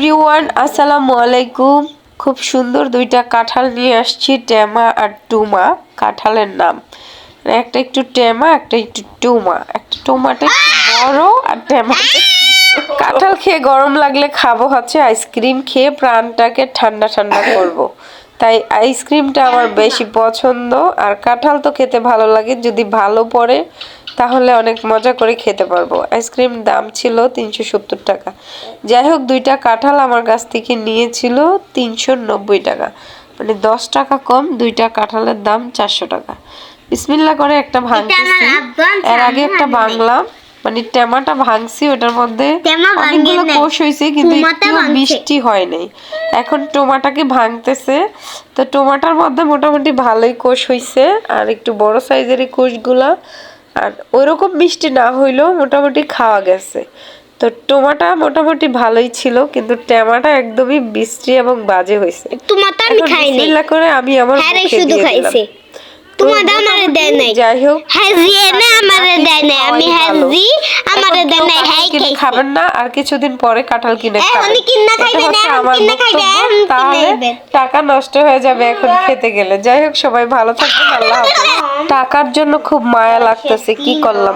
Everyone, আসসালামু আলাইকুম। খুব সুন্দর দুইটা কাঁঠাল নিয়ে আসছি, টেমা আর টুমা কাঁঠালের নাম। একটা একটু টেমা, একটা একটু টুমা। একটা টুমাটা একটু বড় আর টেমাটা। কাঁঠাল খেয়ে গরম লাগলে খাবো হচ্ছে আইসক্রিম খেয়ে প্রাণটাকে ঠান্ডা ঠান্ডা করব। তাই আইসক্রিমটা আমার বেশি পছন্দ, আর কাঁঠাল তো খেতে ভালো লাগে, যদি ভালো পড়ে তাহলে অনেক মজা করে খেতে পারবো। আইসক্রিম দাম ছিল 370 টাকা। যাই হোক, দুইটা কাঁঠাল আমার কাছ থেকে নিয়েছিল 390 টাকা, মানে 10 টাকা কম। দুইটা কাঁঠালের দাম 400 টাকা। বিসমিল্লাহ করে একটা ভাঙতেছি, এর আগে একটা বাংলাম, মানে টেমাটা ভাঙছি, ওটার মধ্যে অনেকগুলো কোষ হয়েছে কিন্তু একটু মিষ্টি হয় নাই। এখন টোমাটাকে ভাঙতেছে, তো টোমাটার মধ্যে মোটামুটি ভালোই কোষ হয়েছে, আর একটু বড় সাইজের কোষগুলা, আর ওইরকম মিষ্টি না হইলেও মোটামুটি খাওয়া গেছে। তো টোমাটা মোটামুটি ভালোই ছিল, কিন্তু টেমাটা একদমই বিশ্রী এবং বাজে হয়েছে। টোমাটা আমি খাই নাই, বিসমিল্লাহ করে আমি আমার মুখে শুধু দিয়ে খাইছি। দিলাম। তোমাদের আমারে দেয় নাই। যাই হোক, হাজি এনে আমারে দেয় নাই, আমি হাজি আমারে দেয় নাই। হাই কিনে খাবেন না, আর কিছুদিন পরে কাঁঠাল কিনে খাবেন। উনি কিনা খাইবে না, আমার কিনা খাইবে, বক্তব্য, তাহলে টাকা নষ্ট হয়ে যাবে এখন খেতে গেলে। যাই হোক, সবাই ভালো থাকবেন, আল্লাহ হাফেজ। টাকার জন্য খুব মায়া লাগতেছে, কি করলাম।